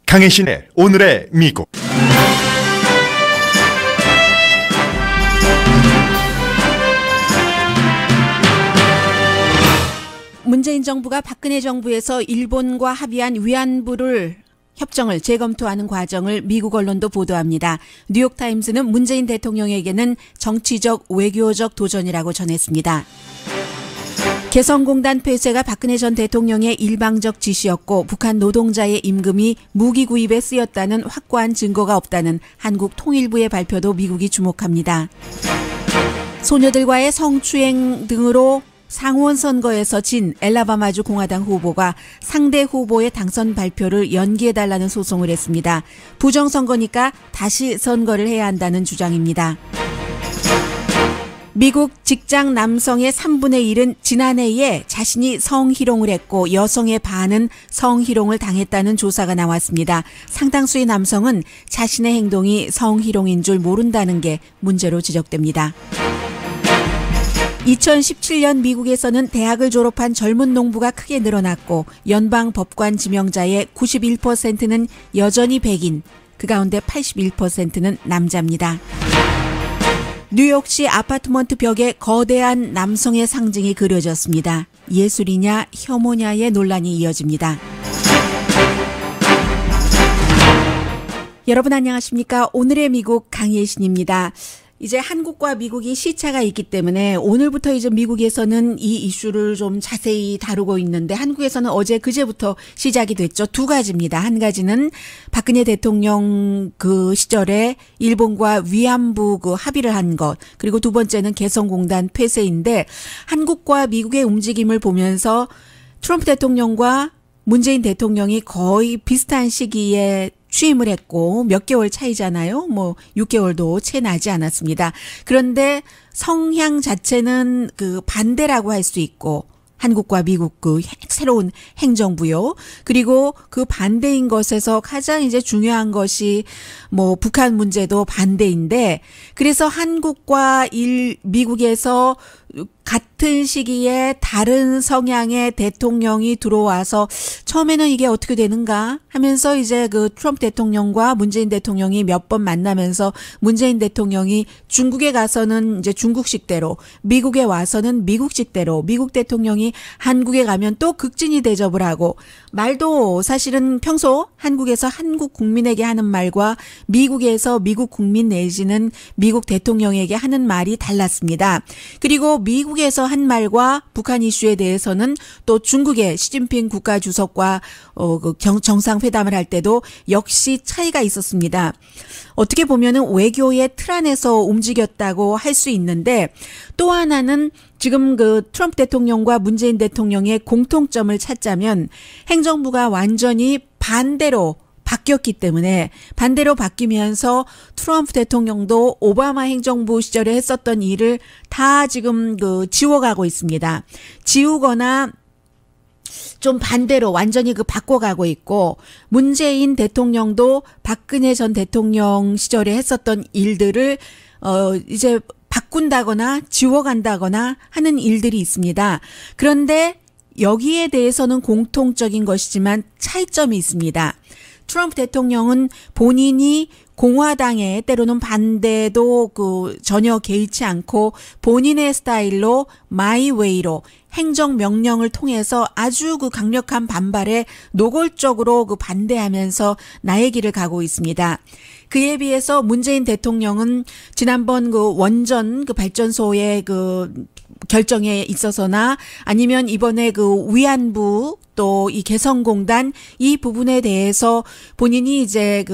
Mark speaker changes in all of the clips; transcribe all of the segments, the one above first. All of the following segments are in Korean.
Speaker 1: 강혜신의 오늘의 미국.
Speaker 2: 문재인 정부가 박근혜 정부에서 일본과 합의한 위안부를 협정을 재검토하는 과정을 미국 언론도 보도합니다. 뉴욕타임스는 문재인 대통령에게는 정치적 외교적 도전이라고 전했습니다. 개성공단 폐쇄가 박근혜 전 대통령의 일방적 지시였고 북한 노동자의 임금이 무기 구입에 쓰였다는 확고한 증거가 없다는 한국 통일부의 발표도 미국이 주목합니다. 소녀들과의 성추행 등으로 상원 선거에서 진 엘라바마주 공화당 후보가 상대 후보의 당선 발표를 연기해달라는 소송을 했습니다. 부정선거니까 다시 선거를 해야 한다는 주장입니다. 미국 직장 남성의 3분의 1은 지난해에 자신이 성희롱을 했고 여성의 반은 성희롱을 당했다는 조사가 나왔습니다. 상당수의 남성은 자신의 행동이 성희롱인 줄 모른다는 게 문제로 지적됩니다. 2017년 미국에서는 대학을 졸업한 젊은 농부가 크게 늘어났고 연방 법관 지명자의 91%는 여전히 백인, 그 가운데 81%는 남자입니다. 뉴욕시 아파트먼트 벽에 거대한 남성의 상징이 그려졌습니다. 예술이냐 혐오냐의 논란이 이어집니다. 여러분 안녕하십니까? 오늘의 미국 강예신입니다. 이제 한국과 미국이 시차가 있기 때문에 오늘부터 이제 미국에서는 이 이슈를 좀 자세히 다루고 있는데 한국에서는 어제 그제부터 시작이 됐죠. 두 가지입니다. 한 가지는 박근혜 대통령 그 시절에 일본과 위안부 그 합의를 한 것, 그리고 두 번째는 개성공단 폐쇄인데 한국과 미국의 움직임을 보면서 트럼프 대통령과 문재인 대통령이 거의 비슷한 시기에 취임을 했고 몇 개월 차이잖아요. 6개월도 채 나지 않았습니다. 그런데 성향 자체는 그 반대라고 할 수 있고 한국과 미국 그 새로운 행정부요. 그리고 그 반대인 것에서 가장 이제 중요한 것이 북한 문제도 반대인데 그래서 한국과 미국에서 같은 시기에 다른 성향의 대통령이 들어와서 처음에는 이게 어떻게 되는가 하면서 이제 그 트럼프 대통령과 문재인 대통령이 몇 번 만나면서 문재인 대통령이 중국에 가서는 이제 중국식대로 미국에 와서는 미국식대로 미국 대통령이 한국에 가면 또 극진히 대접을 하고 말도 사실은 평소 한국에서 한국 국민에게 하는 말과 미국에서 미국 국민 내지는 미국 대통령에게 하는 말이 달랐습니다. 그리고 미국에서 한 말과 북한 이슈에 대해서는 또 중국의 시진핑 국가주석과 정상회담을 할 때도 역시 차이가 있었습니다. 어떻게 보면은 외교의 틀 안에서 움직였다고 할 수 있는데 또 하나는 지금 그 트럼프 대통령과 문재인 대통령의 공통점을 찾자면 행정부가 완전히 반대로 바뀌었기 때문에 반대로 바뀌면서 트럼프 대통령도 오바마 행정부 시절에 했었던 일을 다 지금 지워가고 있습니다. 지우거나 좀 반대로 완전히 바꿔가고 있고 문재인 대통령도 박근혜 전 대통령 시절에 했었던 일들을 이제 바꾼다거나 지워간다거나 하는 일들이 있습니다. 그런데 여기에 대해서는 공통적인 것이지만 차이점이 있습니다. 트럼프 대통령은 본인이 공화당에 때로는 반대도 전혀 개의치 않고 본인의 스타일로 마이 웨이로 행정명령을 통해서 아주 강력한 반발에 노골적으로 반대하면서 나의 길을 가고 있습니다. 그에 비해서 문재인 대통령은 지난번 원전 발전소의 결정에 있어서나 아니면 이번에 위안부 또 이 개성공단 이 부분에 대해서 본인이 이제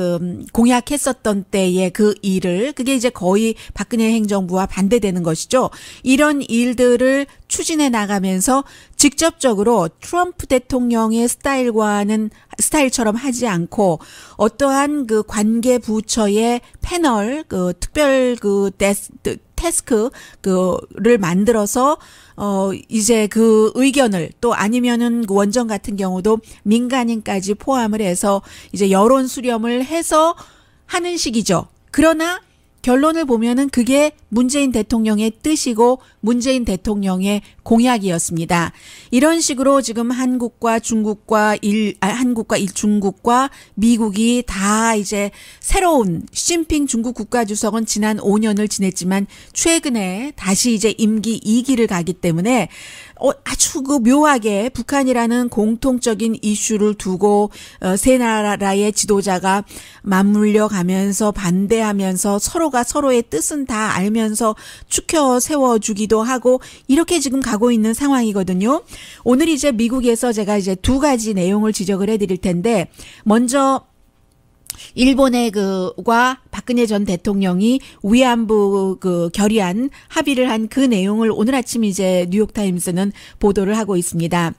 Speaker 2: 공약했었던 때의 그 일을 그게 이제 거의 박근혜 행정부와 반대되는 것이죠. 이런 일들을 추진해 나가면서 직접적으로 트럼프 대통령의 스타일처럼 하지 않고 어떠한 관계 부처의 패널 특별 태스크를 만들어서 이제 의견을 또 아니면은 원전 같은 경우도 민간인까지 포함을 해서 이제 여론 수렴을 해서 하는 식이죠. 그러나 결론을 보면은 그게 문재인 대통령의 뜻이고 문재인 대통령의 공약이었습니다. 이런 식으로 지금 한국과 중국과 미국이 다 이제 새로운 시진핑 중국 국가주석은 지난 5년을 지냈지만 최근에 다시 이제 임기 2기를 가기 때문에 아주 그 묘하게 북한이라는 공통적인 이슈를 두고 세 나라의 지도자가 맞물려 가면서 반대하면서 서로가 서로의 뜻은 다 알면서 추켜 세워주기도 하고 이렇게 지금 가고 있는 상황이거든요. 오늘 이제 미국에서 제가 이제 두 가지 내용을 지적을 해드릴 텐데 먼저 일본의 과 박근혜 전 대통령이 위안부 결의안 합의를 한 그 내용을 오늘 아침 이제 뉴욕타임스는 보도를 하고 있습니다.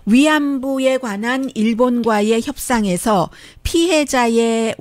Speaker 2: 위안부에 관한 일본과의 협상에서 피해자가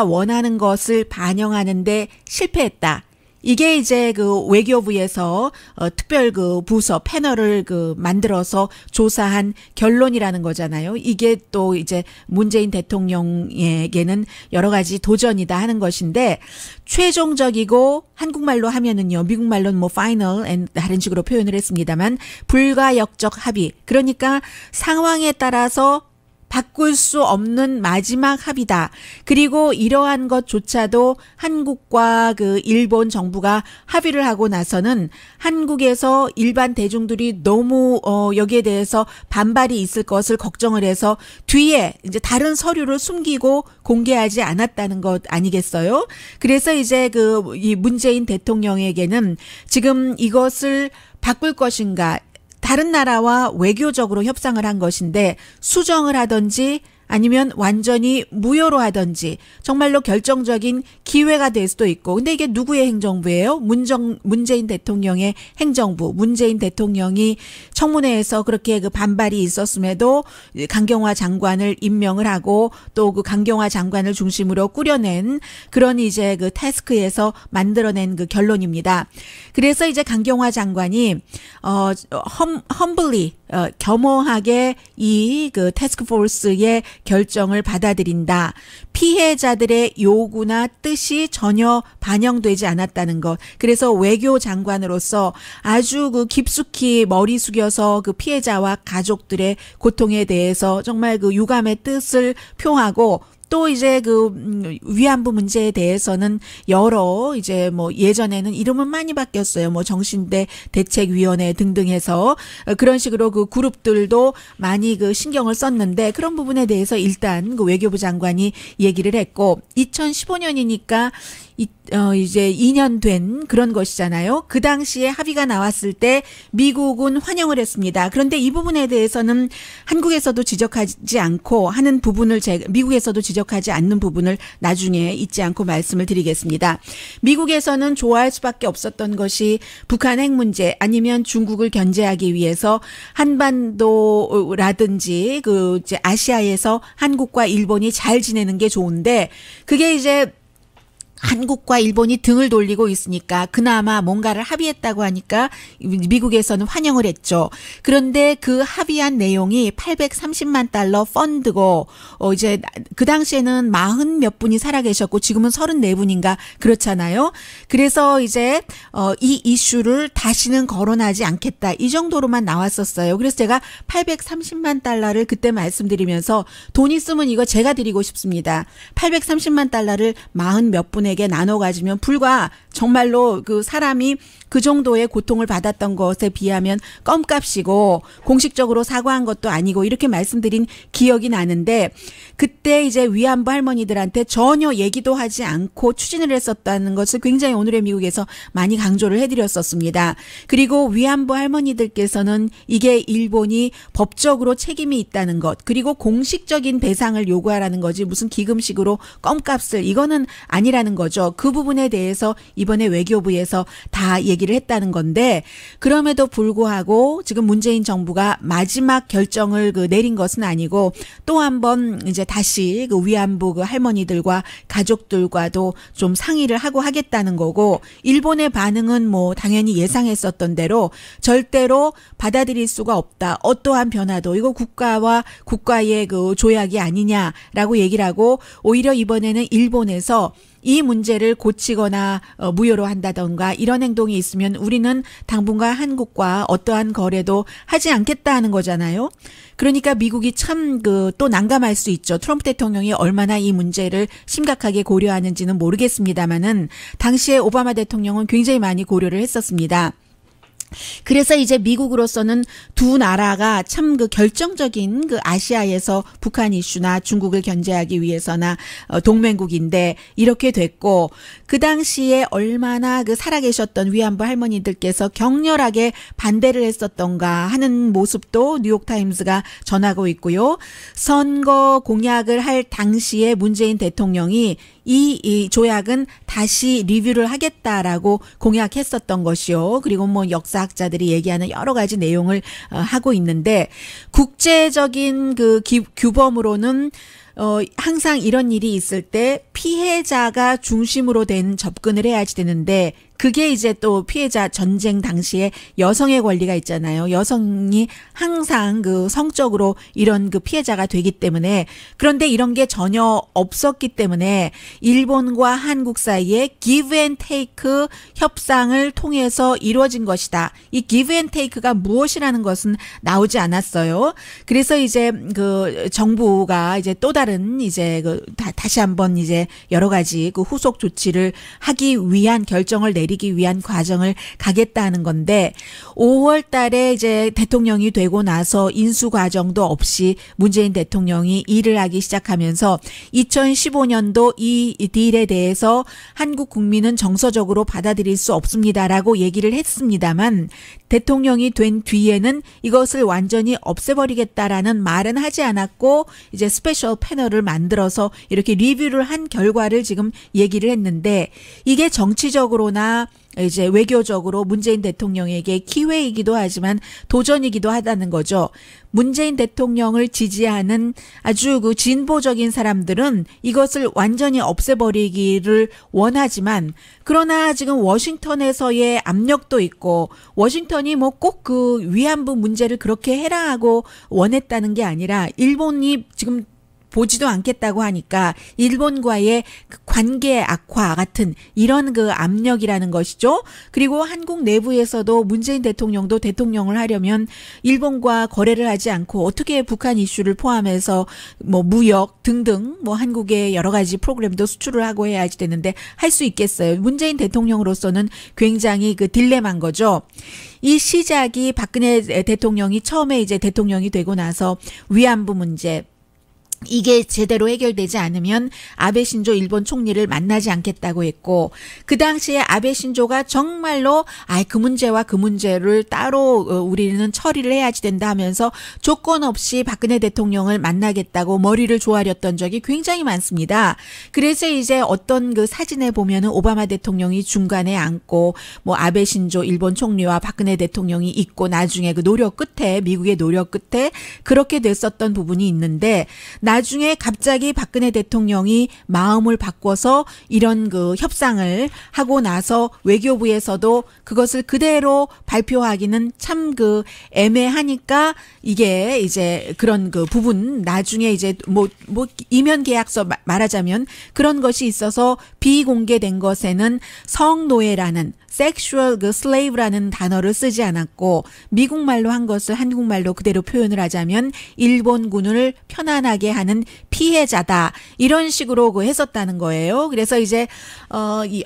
Speaker 2: 원하는 것을 반영하는데 실패했다. 이게 이제 외교부에서 특별 부서 패널을 만들어서 조사한 결론이라는 거잖아요. 이게 또 이제 문재인 대통령에게는 여러 가지 도전이다 하는 것인데 최종적이고 한국말로 하면은요. 미국말로는 뭐 final and 다른 식으로 표현을 했습니다만 불가역적 합의. 그러니까 상황에 따라서 바꿀 수 없는 마지막 합의다. 그리고 이러한 것조차도 한국과 일본 정부가 합의를 하고 나서는 한국에서 일반 대중들이 너무 여기에 대해서 반발이 있을 것을 걱정을 해서 뒤에 이제 다른 서류를 숨기고 공개하지 않았다는 것 아니겠어요? 그래서 이제 이 문재인 대통령에게는 지금 이것을 바꿀 것인가 다른 나라와 외교적으로 협상을 한 것인데 수정을 하든지 아니면 완전히 무효로 하든지 정말로 결정적인 기회가 될 수도 있고 근데 이게 누구의 행정부예요? 문재인 대통령의 행정부. 문재인 대통령이 청문회에서 그렇게 반발이 있었음에도 강경화 장관을 임명을 하고 또 강경화 장관을 중심으로 꾸려낸 그런 이제 태스크에서 만들어낸 결론입니다. 그래서 이제 강경화 장관이 humbly 겸허하게 이 태스크포스의 결정을 받아들인다. 피해자들의 요구나 뜻이 전혀 반영되지 않았다는 것. 그래서 외교 장관으로서 아주 깊숙이 머리 숙여서 피해자와 가족들의 고통에 대해서 정말 유감의 뜻을 표하고 또 이제 위안부 문제에 대해서는 여러 이제 뭐 예전에는 이름은 많이 바뀌었어요. 뭐 정신대 대책위원회 등등 해서 그런 식으로 그룹들도 많이 신경을 썼는데 그런 부분에 대해서 일단 외교부 장관이 얘기를 했고 2015년이니까 이제 2년 된 그런 것이잖아요. 그 당시에 합의가 나왔을 때 미국은 환영을 했습니다. 그런데 이 부분에 대해서는 한국에서도 지적하지 않고 하는 부분을 미국에서도 지적하지 않는 부분을 나중에 잊지 않고 말씀을 드리겠습니다. 미국에서는 좋아할 수밖에 없었던 것이 북한 핵 문제 아니면 중국을 견제하기 위해서 한반도라든지 이제 아시아에서 한국과 일본이 잘 지내는 게 좋은데 그게 이제 한국과 일본이 등을 돌리고 있으니까 그나마 뭔가를 합의했다고 하니까 미국에서는 환영을 했죠. 그런데 그 합의한 내용이 830만 달러 펀드고 이제 그 당시에는 40 몇 분이 살아계셨고 지금은 34분인가 그렇잖아요. 그래서 이제 이 이슈를 다시는 거론하지 않겠다. 이 정도로만 나왔었어요. 그래서 제가 830만 달러를 그때 말씀드리면서 돈 있으면 이거 제가 드리고 싶습니다. 830만 달러를 40 몇 분 에게 나눠 가지면 불과 정말로 사람이 그 정도의 고통을 받았던 것에 비하면 껌값이고 공식적으로 사과한 것도 아니고 이렇게 말씀드린 기억이 나는데 그때 이제 위안부 할머니들한테 전혀 얘기도 하지 않고 추진을 했었다는 것을 굉장히 오늘의 미국에서 많이 강조를 해드렸었습니다. 그리고 위안부 할머니들께서는 이게 일본이 법적으로 책임이 있다는 것 그리고 공식적인 배상을 요구하라는 거지 무슨 기금식으로 껌값을 이거는 아니라는 거죠. 그 부분에 대해서 이번에 외교부에서 다 얘기를 했다는 건데 그럼에도 불구하고 지금 문재인 정부가 마지막 결정을 내린 것은 아니고 또 한 번 이제 다시 위안부 할머니들과 가족들과도 좀 상의를 하고 하겠다는 거고 일본의 반응은 뭐 당연히 예상했었던 대로 절대로 받아들일 수가 없다. 어떠한 변화도 이거 국가와 국가의 조약이 아니냐라고 얘기를 하고 오히려 이번에는 일본에서 이 문제를 고치거나 무효로 한다던가 이런 행동이 있으면 우리는 당분간 한국과 어떠한 거래도 하지 않겠다 하는 거잖아요. 그러니까 미국이 참 또 난감할 수 있죠. 트럼프 대통령이 얼마나 이 문제를 심각하게 고려하는지는 모르겠습니다만은 당시에 오바마 대통령은 굉장히 많이 고려를 했었습니다. 그래서 이제 미국으로서는 두 나라가 참 결정적인 아시아에서 북한 이슈나 중국을 견제하기 위해서나 동맹국인데 이렇게 됐고, 그 당시에 얼마나 살아계셨던 위안부 할머니들께서 격렬하게 반대를 했었던가 하는 모습도 뉴욕타임스가 전하고 있고요. 선거 공약을 할 당시에 문재인 대통령이 이 조약은 다시 리뷰를 하겠다라고 공약했었던 것이요. 그리고 뭐 역사학자들이 얘기하는 여러 가지 내용을 하고 있는데, 국제적인 규범으로는 항상 이런 일이 있을 때 피해자가 중심으로 된 접근을 해야지 되는데, 그게 이제 또 피해자 전쟁 당시에 여성의 권리가 있잖아요. 여성이 항상 성적으로 이런 피해자가 되기 때문에, 그런데 이런 게 전혀 없었기 때문에 일본과 한국 사이에 give and take 협상을 통해서 이루어진 것이다. 이 give and take가 무엇이라는 것은 나오지 않았어요. 그래서 이제 정부가 이제 또 다른 이제 다시 한번 이제 여러 가지 후속 조치를 하기 위한 결정을 내리기 위한 과정을 가겠다는 건데, 5월 달에 이제 대통령이 되고 나서 인수 과정도 없이 문재인 대통령이 일을 하기 시작하면서 2015년도 이 딜에 대해서 한국 국민은 정서적으로 받아들일 수 없습니다라고 얘기를 했습니다만, 대통령이 된 뒤에는 이것을 완전히 없애버리겠다라는 말은 하지 않았고, 이제 스페셜 패널을 만들어서 이렇게 리뷰를 한 결과를 지금 얘기를 했는데, 이게 정치적으로나 이제 외교적으로 문재인 대통령에게 기회이기도 하지만 도전이기도 하다는 거죠. 문재인 대통령을 지지하는 아주 진보적인 사람들은 이것을 완전히 없애버리기를 원하지만, 그러나 지금 워싱턴에서의 압력도 있고, 워싱턴이 뭐 꼭 위안부 문제를 그렇게 해라 하고 원했다는 게 아니라 일본이 지금 보지도 않겠다고 하니까 일본과의 관계 악화 같은 이런 압력이라는 것이죠. 그리고 한국 내부에서도 문재인 대통령도 대통령을 하려면 일본과 거래를 하지 않고 어떻게 북한 이슈를 포함해서 뭐 무역 등등 뭐 한국의 여러 가지 프로그램도 수출을 하고 해야지 되는데 할 수 있겠어요. 문재인 대통령으로서는 굉장히 딜레마인 거죠. 이 시작이 박근혜 대통령이 처음에 이제 대통령이 되고 나서 위안부 문제, 이게 제대로 해결되지 않으면 아베 신조 일본 총리를 만나지 않겠다고 했고, 그 당시에 아베 신조가 정말로 그 문제와 그 문제를 따로 우리는 처리를 해야지 된다 하면서 조건 없이 박근혜 대통령을 만나겠다고 머리를 조아렸던 적이 굉장히 많습니다. 그래서 이제 어떤 사진에 보면은 오바마 대통령이 중간에 앉고 뭐 아베 신조 일본 총리와 박근혜 대통령이 있고, 나중에 노력 끝에, 미국의 노력 끝에 그렇게 됐었던 부분이 있는데, 나중에 갑자기 박근혜 대통령이 마음을 바꿔서 이런 협상을 하고 나서 외교부에서도 그것을 그대로 발표하기는 참 애매하니까, 이게 이제 그런 부분, 나중에 이제 뭐 이면 계약서 말하자면 그런 것이 있어서 비공개된 것에는 성노예라는 sexual slave라는 단어를 쓰지 않았고, 미국 말로 한 것을 한국말로 그대로 표현을 하자면 일본군을 편안하게 하는 피해자다, 이런 식으로 했었다는 거예요. 그래서 이제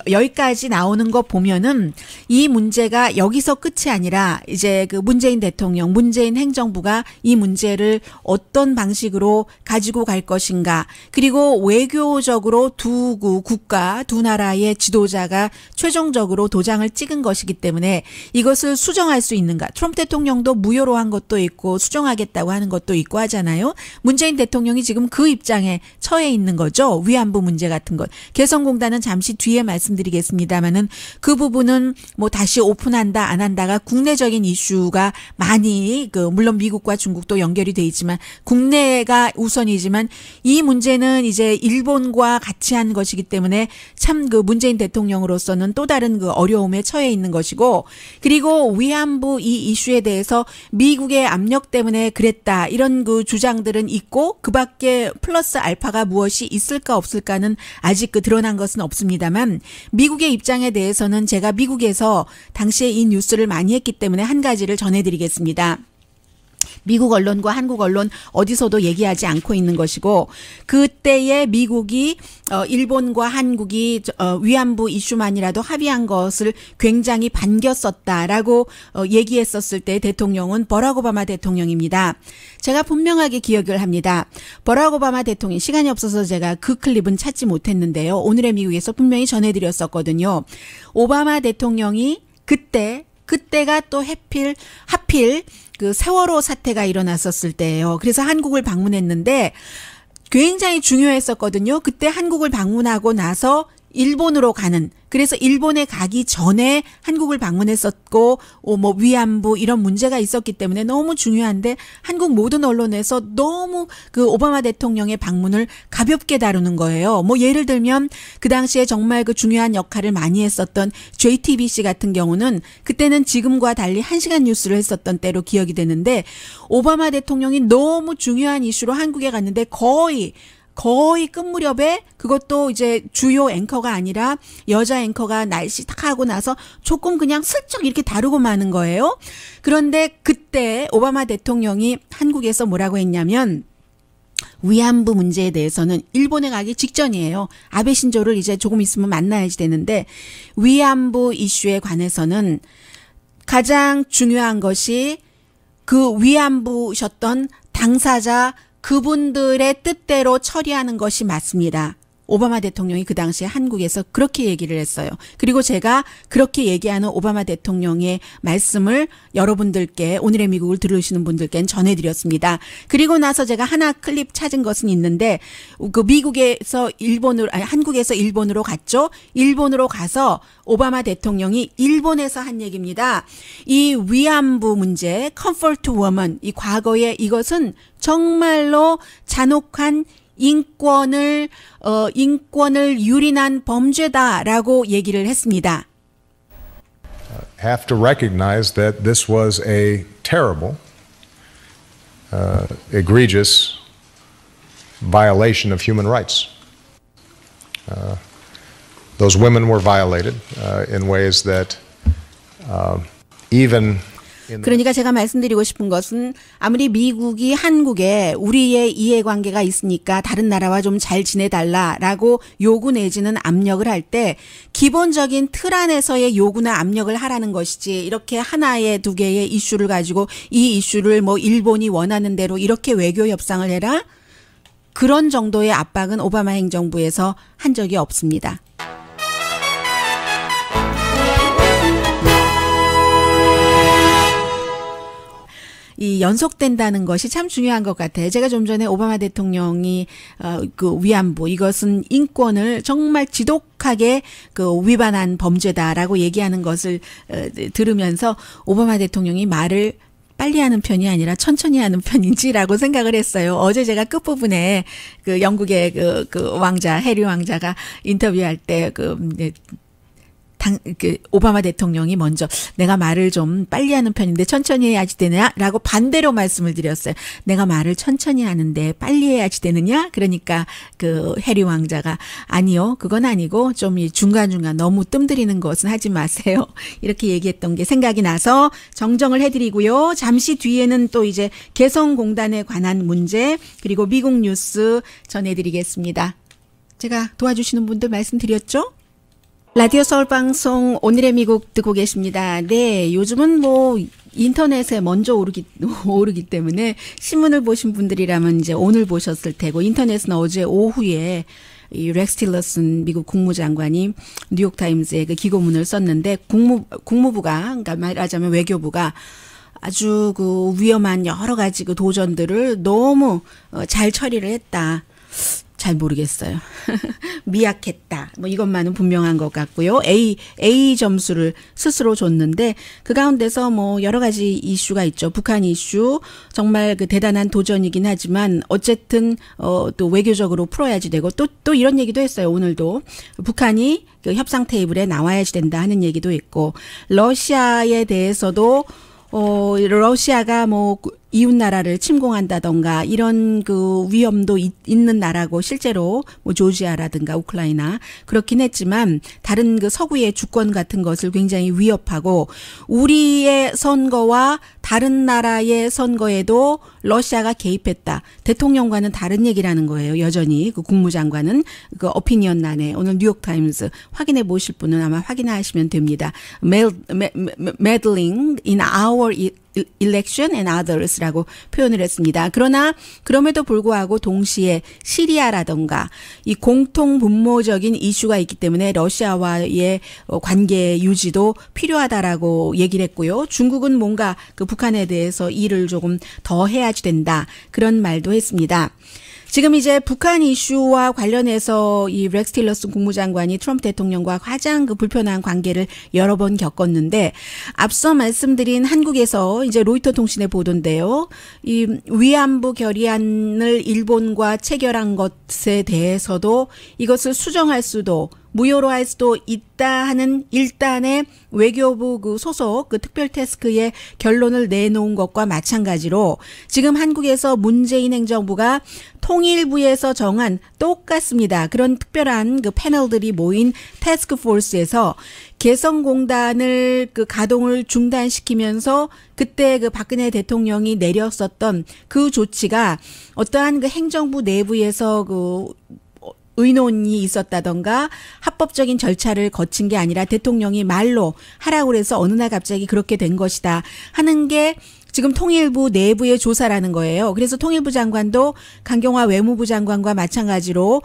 Speaker 2: 여기까지 나오는 거 보면은 이 문제가 여기서 끝이 아니라 이제 문재인 대통령, 문재인 행정부가 이 문제를 어떤 방식으로 가지고 갈 것인가, 그리고 외교적으로 두 국가, 두 나라의 지도자가 최종적으로 도장을 찍은 것이기 때문에 이것을 수정할 수 있는가. 트럼프 대통령도 무효로 한 것도 있고 수정하겠다고 하는 것도 있고 하잖아요. 문재인 대통령이 지금 그 입장에 처해 있는 거죠. 위안부 문제 같은 것. 개성공단은 잠시 뒤에 말씀드리겠습니다만은 그 부분은 뭐 다시 오픈한다 안 한다가 국내적인 이슈가 많이 물론 미국과 중국도 연결이 돼 있지만 국내가 우선이지만, 이 문제는 이제 일본과 같이 한 것이기 때문에 참 문재인 대통령으로서는 또 다른 어려움에 처해 있는 것이고, 그리고 위안부 이 이슈에 대해서 미국의 압력 때문에 그랬다, 이런 주장들은 있고, 그 밖에 플러스 알파가 무엇이 있을까 없을까는 아직 드러난 것은 없습니다만 미국의 입장에 대해서는 제가 미국에서 당시에 이 뉴스를 많이 했기 때문에 한 가지를 전해드리겠습니다. 미국 언론과 한국 언론 어디서도 얘기하지 않고 있는 것이고 그때의 미국이 일본과 한국이 위안부 이슈만이라도 합의한 것을 굉장히 반겼었다라고 얘기했었을 때 대통령은 버락 오바마 대통령입니다. 제가 분명하게 기억을 합니다. 버락 오바마 대통령 시간이 없어서 제가 그 클립은 찾지 못했는데요. 오늘의 미국에서 분명히 전해드렸었거든요. 오바마 대통령이 그때가 또 하필 그 세월호 사태가 일어났었을 때예요. 그래서 한국을 방문했는데 굉장히 중요했었거든요. 그때 한국을 방문하고 나서 일본으로 가는, 그래서 일본에 가기 전에 한국을 방문했었고 뭐 위안부 이런 문제가 있었기 때문에 너무 중요한데 한국 모든 언론에서 너무 그 오바마 대통령의 방문을 가볍게 다루는 거예요. 뭐 예를 들면 그 당시에 정말 그 중요한 역할을 많이 했었던 JTBC 같은 경우는 그때는 지금과 달리 1시간 뉴스를 했었던 때로 기억이 되는데 오바마 대통령이 너무 중요한 이슈로 한국에 갔는데 거의 끝 무렵에 그것도 이제 주요 앵커가 아니라 여자 앵커가 날씨 딱 하고 나서 조금 그냥 슬쩍 이렇게 다루고 마는 거예요. 그런데 그때 오바마 대통령이 한국에서 뭐라고 했냐면 위안부 문제에 대해서는 일본에 가기 직전이에요. 아베 신조를 이제 조금 있으면 만나야지 되는데 위안부 이슈에 관해서는 가장 중요한 것이 그 위안부셨던 당사자 그분들의 뜻대로 처리하는 것이 맞습니다. 오바마 대통령이 그 당시에 한국에서 그렇게 얘기를 했어요. 그리고 제가 그렇게 얘기하는 오바마 대통령의 말씀을 여러분들께 오늘의 미국을 들으시는 분들께는 전해드렸습니다. 그리고 나서 제가 하나 클립 찾은 것은 있는데 그 한국에서 일본으로 갔죠. 일본으로 가서 오바마 대통령이 일본에서 한 얘기입니다. 이 위안부 문제, comfort woman, 이 과거에 이것은 정말로 잔혹한 인권을 유린한 범죄다라고 얘기를 했습니다.
Speaker 3: Have to recognize that this was a terrible, egregious violation of human rights. Those women were violated in ways that even
Speaker 2: 그러니까 제가 말씀드리고 싶은 것은 아무리 미국이 한국에 우리의 이해관계가 있으니까 다른 나라와 좀 잘 지내달라라고 요구 내지는 압력을 할 때 기본적인 틀 안에서의 요구나 압력을 하라는 것이지 이렇게 하나의 두 개의 이슈를 가지고 이 이슈를 뭐 일본이 원하는 대로 이렇게 외교 협상을 해라? 그런 정도의 압박은 오바마 행정부에서 한 적이 없습니다. 이 연속된다는 것이 참 중요한 것 같아요. 제가 좀 전에 오바마 대통령이 그 위안부 이것은 인권을 정말 지독하게 그 위반한 범죄다라고 얘기하는 것을 들으면서 오바마 대통령이 말을 빨리 하는 편이 아니라 천천히 하는 편인지라고 생각을 했어요. 어제 제가 끝부분에 그 영국의 그 왕자 해리 왕자가 인터뷰할 때 오바마 대통령이 먼저 내가 말을 좀 빨리 하는 편인데 천천히 해야지 되느냐라고 반대로 말씀을 드렸어요. 내가 말을 천천히 하는데 빨리 해야지 되느냐? 그러니까 그 해리 왕자가 아니요. 그건 아니고 좀 중간중간 너무 뜸들이는 것은 하지 마세요. 이렇게 얘기했던 게 생각이 나서 정정을 해드리고요. 잠시 뒤에는 또 이제 개성공단에 관한 문제 그리고 미국 뉴스 전해드리겠습니다. 제가 도와주시는 분들 말씀드렸죠? 라디오 서울 방송 오늘의 미국 듣고 계십니다. 네, 요즘은 뭐 인터넷에 먼저 오르기 때문에 신문을 보신 분들이라면 이제 오늘 보셨을 테고 인터넷은 어제 오후에 이 렉스 틸러슨 미국 국무장관이 뉴욕타임즈에 그 기고문을 썼는데 국무부가 그러니까 말하자면 외교부가 아주 그 위험한 여러 가지 그 도전들을 너무 잘 처리를 했다. 잘 모르겠어요. 미약했다. 뭐 이것만은 분명한 것 같고요. A 점수를 스스로 줬는데 그 가운데서 뭐 여러 가지 이슈가 있죠. 북한 이슈 정말 그 대단한 도전이긴 하지만 어쨌든 또 외교적으로 풀어야지 되고 또 이런 얘기도 했어요. 오늘도 북한이 그 협상 테이블에 나와야지 된다 하는 얘기도 있고 러시아에 대해서도 러시아가 뭐 이웃 나라를 침공한다던가 이런 그 위험도 있는 나라고 실제로 뭐 조지아라든가 우크라이나 그렇긴 했지만 다른 그 서구의 주권 같은 것을 굉장히 위협하고 우리의 선거와 다른 나라의 선거에도 러시아가 개입했다. 대통령과는 다른 얘기라는 거예요. 여전히 그 국무장관은 그 어피니언란에 오늘 뉴욕타임스 확인해 보실 분은 아마 확인하시면 됩니다. meddling in our election and others라고 표현을 했습니다. 그러나 그럼에도 불구하고 동시에 시리아라던가 이 공통 분모적인 이슈가 있기 때문에 러시아와의 관계 유지도 필요하다라고 얘기를 했고요. 중국은 뭔가 그 북한에 대해서 일을 조금 더 해야지 된다. 그런 말도 했습니다. 지금 이제 북한 이슈와 관련해서 이 렉스 틸러슨 국무장관이 트럼프 대통령과 가장 그 불편한 관계를 여러 번 겪었는데 앞서 말씀드린 한국에서 이제 로이터 통신의 보도인데요. 이 위안부 결의안을 일본과 체결한 것에 대해서도 이것을 수정할 수도 무효로 할 수도 있다 하는 일단의 외교부 그 소속 그 특별 태스크의 결론을 내놓은 것과 마찬가지로 지금 한국에서 문재인 행정부가 통일부에서 정한 똑같습니다. 그런 특별한 그 패널들이 모인 태스크포스에서 개성공단을 그 가동을 중단시키면서 그때 그 박근혜 대통령이 내렸었던 그 조치가 어떠한 그 행정부 내부에서 그 의논이 있었다던가 합법적인 절차를 거친 게 아니라 대통령이 말로 하라고 그래서 어느 날 갑자기 그렇게 된 것이다 하는 게 지금 통일부 내부의 조사라는 거예요. 그래서 통일부 장관도 강경화 외무부 장관과 마찬가지로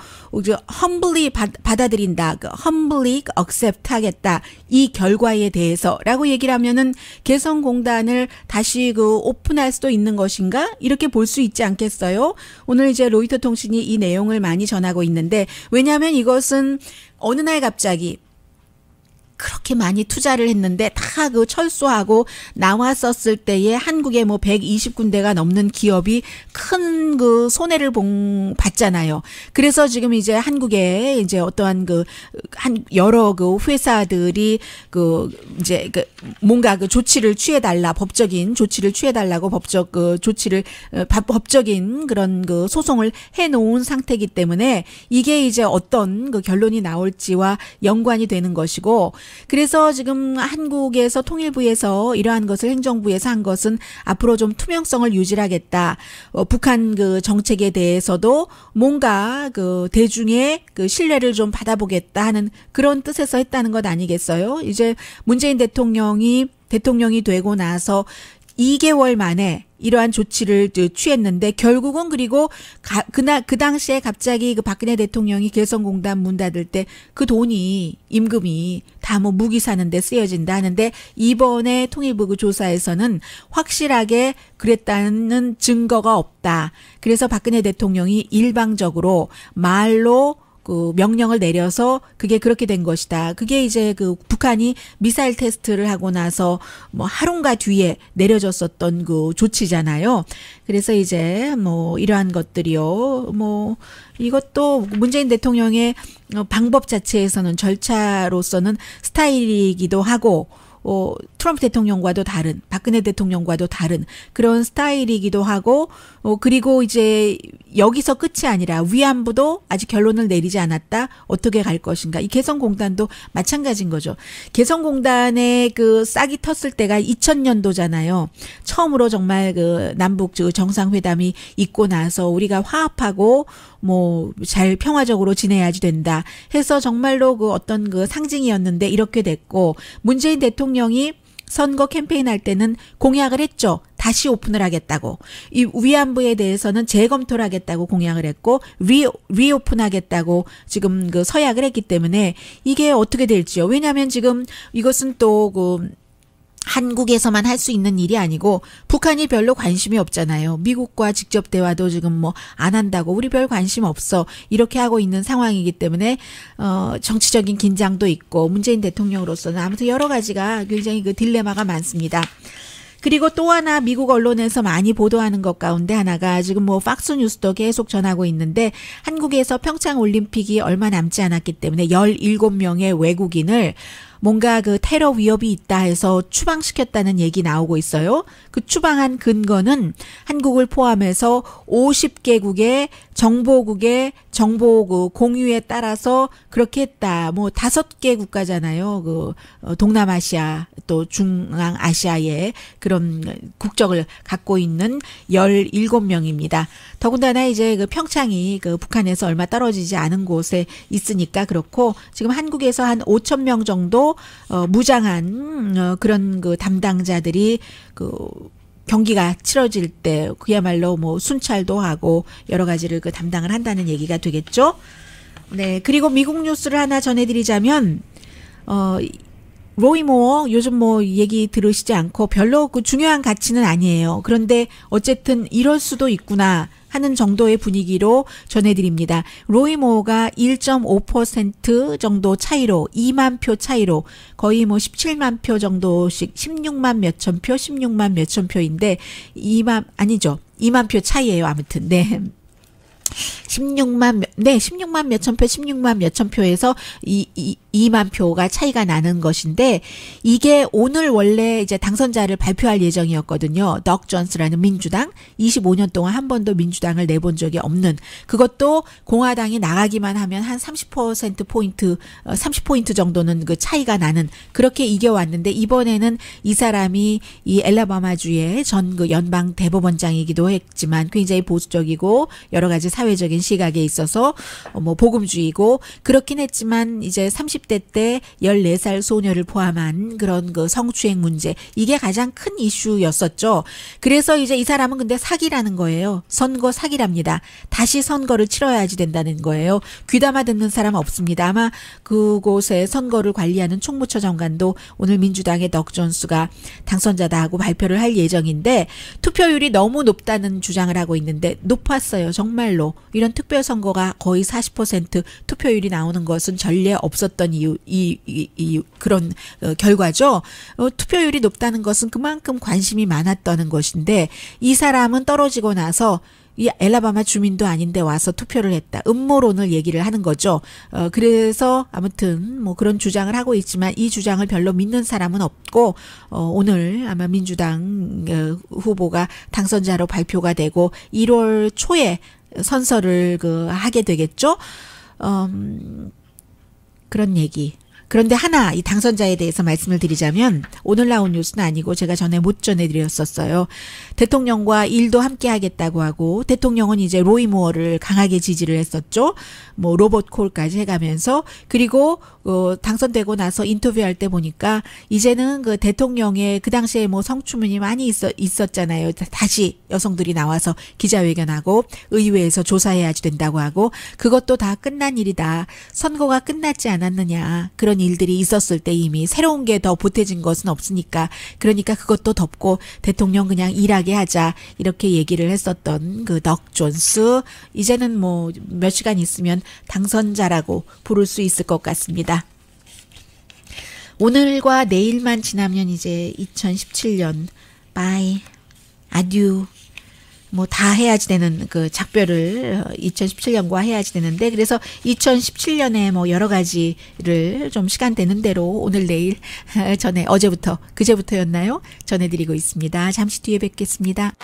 Speaker 2: humbly 받아들인다. humbly accept 하겠다. 이 결과에 대해서라고 얘기를 하면은 개성공단을 다시 그 오픈할 수도 있는 것인가? 이렇게 볼 수 있지 않겠어요? 오늘 이제 로이터 통신이 이 내용을 많이 전하고 있는데 왜냐하면 이것은 어느 날 갑자기 그렇게 많이 투자를 했는데 다 그 철수하고 나왔었을 때에 한국에 뭐 120군데가 넘는 기업이 큰 그 손해를 봤잖아요. 그래서 지금 이제 한국에 이제 어떠한 여러 그 회사들이 그 이제 그 뭔가 그 조치를 취해달라 법적인 조치를 취해달라고 법적인 그런 그 소송을 해놓은 상태이기 때문에 이게 이제 어떤 그 결론이 나올지와 연관이 되는 것이고 그래서 지금 한국에서 통일부에서 이러한 것을 행정부에서 한 것은 앞으로 좀 투명성을 유지하겠다. 북한 그 정책에 대해서도 뭔가 그 대중의 그 신뢰를 좀 받아보겠다 하는 그런 뜻에서 했다는 것 아니겠어요? 이제 문재인 대통령이 되고 나서 2개월 만에 이러한 조치를 취했는데 결국은 그리고 그 당시에 갑자기 그 박근혜 대통령이 개성공단 문 닫을 때 그 돈이 임금이 다 뭐 무기 사는데 쓰여진다 하는데 이번에 통일부 그 조사에서는 확실하게 그랬다는 증거가 없다. 그래서 박근혜 대통령이 일방적으로 말로 그 명령을 내려서 그게 그렇게 된 것이다. 그게 이제 그 북한이 미사일 테스트를 하고 나서 뭐 하루인가 뒤에 내려졌었던 그 조치잖아요. 그래서 이제 뭐 이러한 것들이요. 뭐 이것도 문재인 대통령의 방법 자체에서는 절차로서는 스타일이기도 하고 트럼프 대통령과도 다른, 박근혜 대통령과도 다른 그런 스타일이기도 하고, 그리고 이제 여기서 끝이 아니라 위안부도 아직 결론을 내리지 않았다. 어떻게 갈 것인가. 이 개성공단도 마찬가지인 거죠. 개성공단에 그 싹이 텄을 때가 2000년도잖아요. 처음으로 정말 그 남북 정상회담이 있고 나서 우리가 화합하고 뭐 잘 평화적으로 지내야지 된다 해서 정말로 그 어떤 그 상징이었는데 이렇게 됐고 문재인 대통령이 선거 캠페인 할 때는 공약을 했죠. 다시 오픈을 하겠다고. 이 위안부에 대해서는 재검토를 하겠다고 공약을 했고 리오픈하겠다고 지금 그 서약을 했기 때문에 이게 어떻게 될지요. 왜냐하면 지금 이것은 또 그 한국에서만 할 수 있는 일이 아니고 북한이 별로 관심이 없잖아요. 미국과 직접 대화도 지금 뭐 안 한다고 우리 별 관심 없어 이렇게 하고 있는 상황이기 때문에 정치적인 긴장도 있고 문재인 대통령으로서는 아무튼 여러 가지가 굉장히 그 딜레마가 많습니다. 그리고 또 하나 미국 언론에서 많이 보도하는 것 가운데 하나가 지금 뭐 팍스뉴스도 계속 전하고 있는데 한국에서 평창 올림픽이 얼마 남지 않았기 때문에 17명의 외국인을 뭔가 그 테러 위협이 있다 해서 추방시켰다는 얘기 나오고 있어요. 그 추방한 근거는 한국을 포함해서 50개국의 정보국의 정보 그 공유에 따라서 그렇게 했다. 뭐 5개 국가잖아요. 그 동남아시아 또 중앙아시아의 그런 국적을 갖고 있는 17명입니다. 더군다나 이제 그 평창이 그 북한에서 얼마 떨어지지 않은 곳에 있으니까 그렇고 지금 한국에서 한 5천 명 정도 무장한 그런 그 담당자들이 그 경기가 치러질 때 그야말로 뭐 순찰도 하고 여러 가지를 그 담당을 한다는 얘기가 되겠죠. 네. 그리고 미국 뉴스를 하나 전해드리자면, 로이 모어 요즘 뭐 얘기 들으시지 않고 별로 그 중요한 가치는 아니에요. 그런데 어쨌든 이럴 수도 있구나 하는 정도의 분위기로 전해드립니다. 로이 모어가 1.5% 정도 차이로 2만 표 차이로 거의 뭐 17만 표 정도씩 16만 몇천 표, 16만 몇천 표인데 2만 표 차이예요. 아무튼 네. 16만 몇천 표, 16만 몇천 표에서 2만 표가 차이가 나는 것인데 이게 오늘 원래 이제 당선자를 발표할 예정이었거든요. 덕 존스라는 민주당 25년 동안 한 번도 민주당을 내본 적이 없는 그것도 공화당이 나가기만 하면 한 30%포인트, 30포인트 정도는 그 차이가 나는 그렇게 이겨왔는데 이번에는 이 사람이 이 엘라바마주의 전 그 연방 대법원장이기도 했지만 굉장히 보수적이고 여러 가지 사회적인 시각에 있어서 뭐 복음주의고 그렇긴 했지만 이제 30대 때 14살 소녀를 포함한 그런 그 성추행 문제 이게 가장 큰 이슈였었죠. 그래서 이제 이 사람은 근데 사기라는 거예요. 선거 사기랍니다. 다시 선거를 치러야지 된다는 거예요. 귀담아 듣는 사람 없습니다. 아마 그곳에 선거를 관리하는 총무처 장관도 오늘 민주당의 덕 존스가 당선자다 하고 발표를 할 예정인데 투표율이 너무 높다는 주장을 하고 있는데 높았어요. 정말로. 이런 특별선거가 거의 40% 투표율이 나오는 것은 전례 없었던 그런 결과죠. 투표율이 높다는 것은 그만큼 관심이 많았다는 것인데 이 사람은 떨어지고 나서 이 엘라바마 주민도 아닌데 와서 투표를 했다. 음모론을 얘기를 하는 거죠. 그래서 아무튼 뭐 그런 주장을 하고 있지만 이 주장을 별로 믿는 사람은 없고 오늘 아마 민주당 후보가 당선자로 발표가 되고 1월 초에 선서를 하게 되겠죠. 그런 얘기. 그런데 하나 이 당선자에 대해서 말씀을 드리자면 오늘 나온 뉴스는 아니고 제가 전에 못 전해드렸었어요. 대통령과 일도 함께 하겠다고 하고 대통령은 이제 로이 무어를 강하게 지지를 했었죠. 뭐 로봇 콜까지 해가면서 그리고 당선되고 나서 인터뷰할 때 보니까 이제는 그 대통령의 그 당시에 뭐 성추문이 많이 있었잖아요. 다시 여성들이 나와서 기자회견하고 의회에서 조사해야지 된다고 하고 그것도 다 끝난 일이다. 선거가 끝났지 않았느냐. 그런 일들이 있었을 때 이미 새로운 게 더 보태진 것은 없으니까 그러니까 그것도 덮고 대통령 그냥 일하게 하자 이렇게 얘기를 했었던 그 덕 존스 이제는 뭐 몇 시간 있으면 당선자라고 부를 수 있을 것 같습니다. 오늘과 내일만 지나면 이제 2017년 바이 아듀 뭐 다 해야지 되는 그 작별을 2017년과 해야지 되는데 그래서 2017년에 뭐 여러 가지를 좀 시간 되는 대로 오늘 내일 어제부터 그제부터였나요? 전해드리고 있습니다. 잠시 뒤에 뵙겠습니다.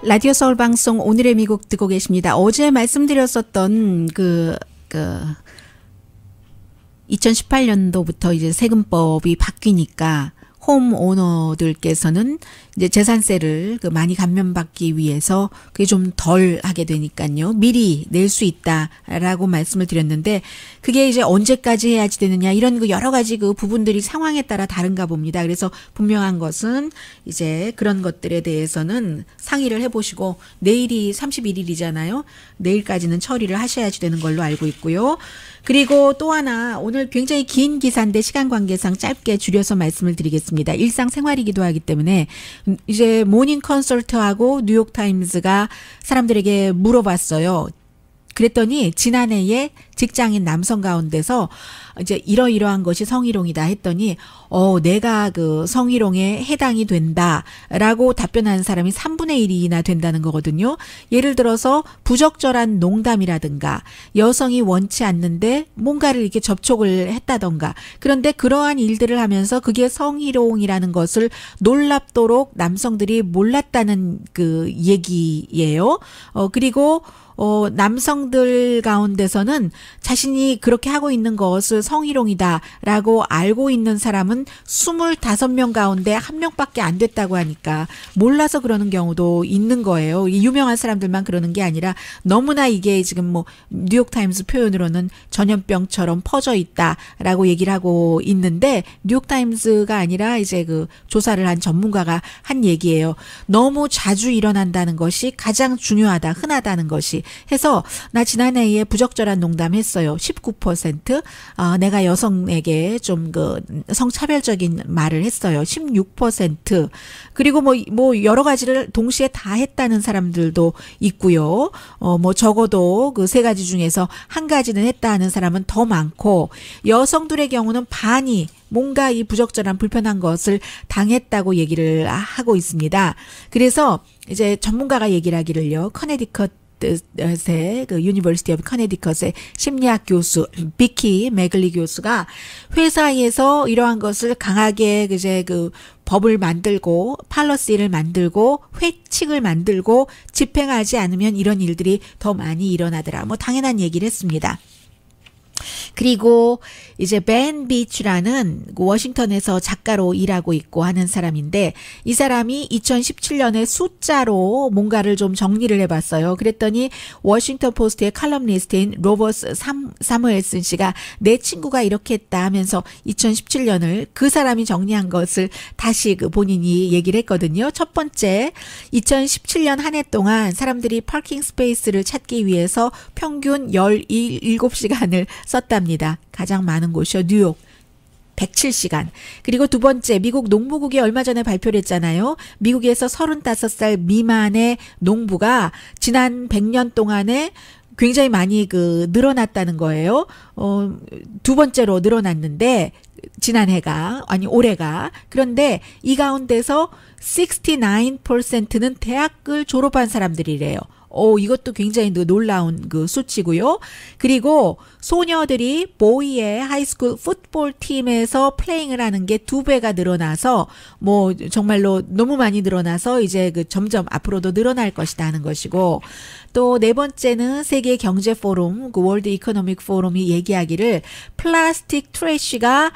Speaker 2: 라디오 서울 방송 오늘의 미국 듣고 계십니다. 어제 말씀드렸었던 2018년도부터 이제 세금법이 바뀌니까 홈오너들께서는 이제 재산세를 많이 감면받기 위해서 그게 좀 덜 하게 되니까요. 미리 낼 수 있다라고 말씀을 드렸는데 그게 이제 언제까지 해야지 되느냐 이런 그 여러 가지 그 부분들이 상황에 따라 다른가 봅니다. 그래서 분명한 것은 이제 그런 것들에 대해서는 상의를 해보시고 내일이 31일이잖아요. 내일까지는 처리를 하셔야지 되는 걸로 알고 있고요. 그리고 또 하나 오늘 굉장히 긴 기사인데 시간 관계상 짧게 줄여서 말씀을 드리겠습니다. 일상생활이기도 하기 때문에 이제 모닝 컨설트하고 뉴욕타임즈가 사람들에게 물어봤어요. 그랬더니 지난해에 직장인 남성 가운데서 이제 이러이러한 것이 성희롱이다 했더니 내가 그 성희롱에 해당이 된다라고 답변하는 사람이 3분의 1이나 된다는 거거든요. 예를 들어서 부적절한 농담이라든가 여성이 원치 않는데 뭔가를 이렇게 접촉을 했다던가 그런데 그러한 일들을 하면서 그게 성희롱이라는 것을 놀랍도록 남성들이 몰랐다는 그 얘기예요. 그리고 남성들 가운데서는 자신이 그렇게 하고 있는 것을 성희롱이다라고 알고 있는 사람은 25명 가운데 1명밖에 안 됐다고 하니까 몰라서 그러는 경우도 있는 거예요. 유명한 사람들만 그러는 게 아니라 너무나 이게 지금 뭐 뉴욕타임스 표현으로는 전염병처럼 퍼져 있다라고 얘기를 하고 있는데 뉴욕타임스가 아니라 이제 그 조사를 한 전문가가 한 얘기예요. 너무 자주 일어난다는 것이 가장 중요하다, 흔하다는 것이. 해서 나 지난해에 부적절한 농담 했어요. 19%. 내가 여성에게 좀 그 성차별적인 말을 했어요. 16%. 그리고 뭐 여러 가지를 동시에 다 했다는 사람들도 있고요. 뭐 적어도 그 세 가지 중에서 한 가지는 했다 하는 사람은 더 많고 여성들의 경우는 반이 뭔가 이 부적절한 불편한 것을 당했다고 얘기를 하고 있습니다. 그래서 이제 전문가가 얘기를 하기를요. 그 유니버시티 오브 커네디컷의 심리학 교수 비키 매글리 교수가 회사에서 이러한 것을 강하게 이제 그 법을 만들고 팔러시를 만들고 회칙을 만들고 집행하지 않으면 이런 일들이 더 많이 일어나더라. 뭐 당연한 얘기를 했습니다. 그리고 이제 벤 비치라는 워싱턴에서 작가로 일하고 있고 하는 사람인데 이 사람이 2017년에 숫자로 뭔가를 좀 정리를 해봤어요. 그랬더니 워싱턴 포스트의 칼럼니스트인 로버스 사무엘슨 씨가 내 친구가 이렇게 했다 하면서 2017년을 그 사람이 정리한 것을 다시 그 본인이 얘기를 했거든요. 첫 번째 2017년 한 해 동안 사람들이 파킹 스페이스를 찾기 위해서 평균 17시간을 썼답니다. 가장 많은 곳이요. 뉴욕 107시간. 그리고 두 번째 미국 농무국이 얼마 전에 발표를 했잖아요. 미국에서 35살 미만의 농부가 지난 100년 동안에 굉장히 많이 늘어났다는 거예요. 두 번째로 늘어났는데 지난해가 아니 올해가. 그런데 이 가운데서 69%는 대학을 졸업한 사람들이래요. 이것도 굉장히 놀라운 그 수치고요. 그리고 소녀들이 보이의 하이스쿨 풋볼 팀에서 플레잉을 하는 게 2배가 늘어나서 뭐 정말로 너무 많이 늘어나서 이제 점점 앞으로도 늘어날 것이다 하는 것이고 또 네 번째는 세계 경제 포럼, 월드 이코노믹 포럼이 얘기하기를 플라스틱 트래쉬가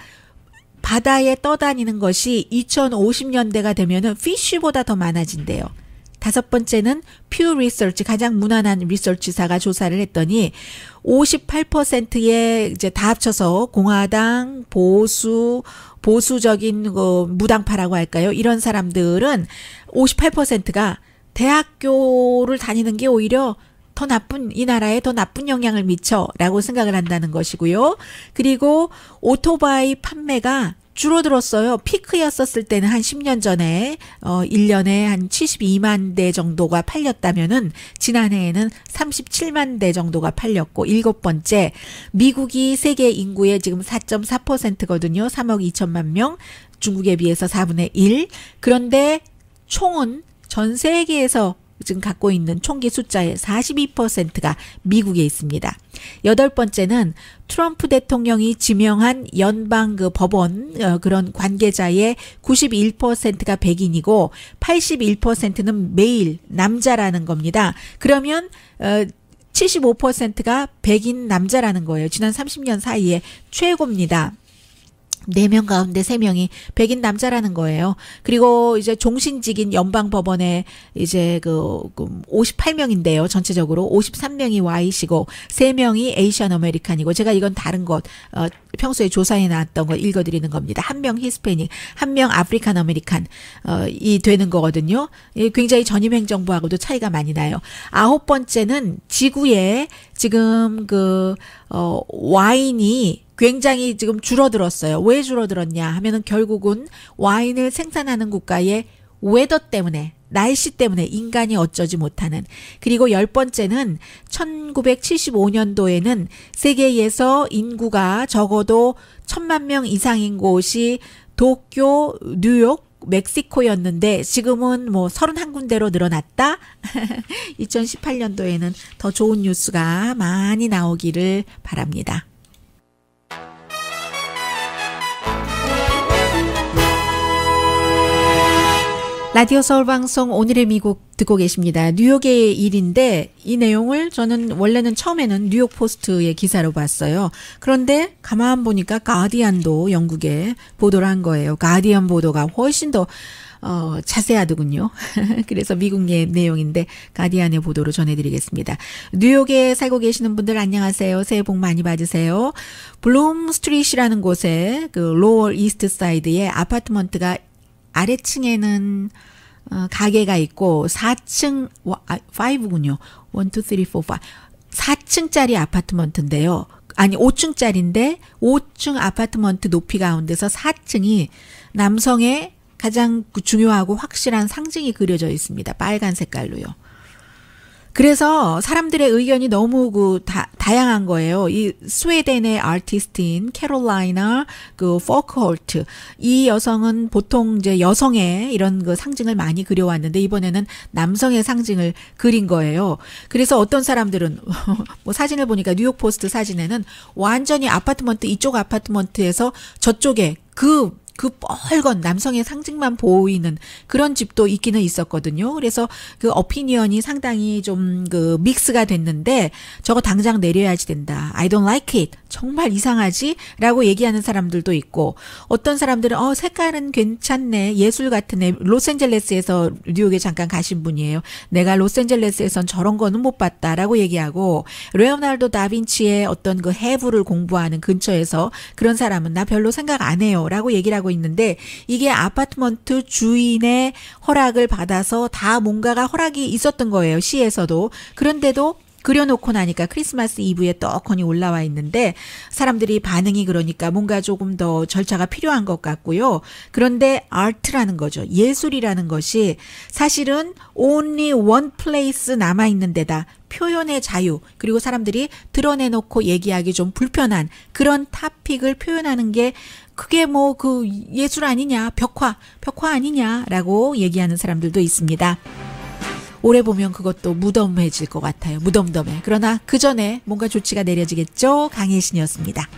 Speaker 2: 바다에 떠다니는 것이 2050년대가 되면은 피쉬보다 더 많아진대요. 다섯 번째는 퓨 리서치, 가장 무난한 리서치사가 조사를 했더니 58%의 이제 다 합쳐서 공화당, 보수적인 무당파라고 할까요? 이런 사람들은 58%가 대학교를 다니는 게 오히려 이 나라에 더 나쁜 영향을 미쳐라고 생각을 한다는 것이고요. 그리고 오토바이 판매가 줄어들었어요. 피크였었을 때는 한 10년 전에 1년에 한 72만 대 정도가 팔렸다면은 지난해에는 37만 대 정도가 팔렸고 일곱 번째 미국이 세계 인구의 지금 4.4%거든요. 3억 2천만 명. 중국에 비해서 4분의 1. 그런데 총은 전 세계에서 지금 갖고 있는 총기 숫자의 42%가 미국에 있습니다. 여덟 번째는 트럼프 대통령이 지명한 연방 법원 그런 관계자의 91%가 백인이고 81%는 메일 남자라는 겁니다. 그러면 75%가 백인 남자라는 거예요. 지난 30년 사이에 최고입니다. 4명 가운데 3명이 백인 남자라는 거예요. 그리고 이제 종신직인 연방법원에 이제 58명인데요. 전체적으로 53명이 Y시고 3명이 에이시안 아메리칸이고 제가 이건 다른 것 평소에 조사해 놨던 거 읽어드리는 겁니다. 1명 히스패닉, 1명 아프리칸 아메리칸 이 되는 거거든요. 굉장히 전임 행정부하고도 차이가 많이 나요. 아홉 번째는 지구에 지금 와인이 굉장히 지금 줄어들었어요. 왜 줄어들었냐 하면은 결국은 와인을 생산하는 국가의 웨더 때문에 날씨 때문에 인간이 어쩌지 못하는. 그리고 10번째는 1975년도에는 세계에서 인구가 적어도 1,000만 명 이상인 곳이 도쿄, 뉴욕, 멕시코였는데 지금은 뭐 31군데로 늘어났다. 2018년도에는 더 좋은 뉴스가 많이 나오기를 바랍니다. 라디오 서울 방송 오늘의 미국 듣고 계십니다. 뉴욕의 일인데 이 내용을 저는 원래는 처음에는 뉴욕 포스트의 기사로 봤어요. 그런데 가만 보니까 가디언도 영국에 보도를 한 거예요. 가디언 보도가 훨씬 더 자세하더군요. 그래서 미국의 내용인데 가디언의 보도로 전해드리겠습니다. 뉴욕에 살고 계시는 분들 안녕하세요. 새해 복 많이 받으세요. 블룸 스트리트라는 곳에 그 로월 이스트 사이드에 아파트먼트가 아래층에는 가게가 있고 4층 5군요. 1, 2, 3, 4, 5. 4층짜리 아파트먼트인데요. 아니 5층짜리인데 5층 아파트먼트 높이 가운데서 4층이 남성의 가장 중요하고 확실한 상징이 그려져 있습니다. 빨간 색깔로요. 그래서 사람들의 의견이 너무 다양한 거예요. 이 스웨덴의 아티스트인 캐롤라이나 포크홀트. 이 여성은 보통 이제 여성의 이런 그 상징을 많이 그려왔는데 이번에는 남성의 상징을 그린 거예요. 그래서 어떤 사람들은 뭐 사진을 보니까 뉴욕 포스트 사진에는 완전히 아파트먼트 이쪽 아파트먼트에서 저쪽에 그 뻘건 남성의 상징만 보이는 그런 집도 있기는 있었거든요. 그래서 그 오피니언이 상당히 좀 믹스가 됐는데 저거 당장 내려야지 된다. I don't like it. 정말 이상하지? 라고 얘기하는 사람들도 있고 어떤 사람들은 색깔은 괜찮네. 예술 같으네. 로스앤젤레스에서 뉴욕에 잠깐 가신 분이에요. 내가 로스앤젤레스에선 저런 거는 못 봤다라고 얘기하고 레오나르도 다빈치의 어떤 그 해부를 공부하는 근처에서 그런 사람은 나 별로 생각 안 해요. 라고 얘기를 하고 있는데 이게 아파트먼트 주인의 허락을 받아서 다 뭔가가 허락이 있었던 거예요. 시에서도. 그런데도 그려놓고 나니까 크리스마스 이브에 떡하니 올라와 있는데 사람들이 반응이 그러니까 뭔가 조금 더 절차가 필요한 것 같고요. 그런데 아트라는 거죠. 예술이라는 것이 사실은 only one place 남아있는 데다 표현의 자유 그리고 사람들이 드러내놓고 얘기하기 좀 불편한 그런 토픽을 표현하는 게 그게 뭐 예술 아니냐 벽화 아니냐라고 얘기하는 사람들도 있습니다. 올해 보면 그것도 무덤해질 것 같아요. 무덤덤해. 그러나 그 전에 뭔가 조치가 내려지겠죠. 강혜신이었습니다.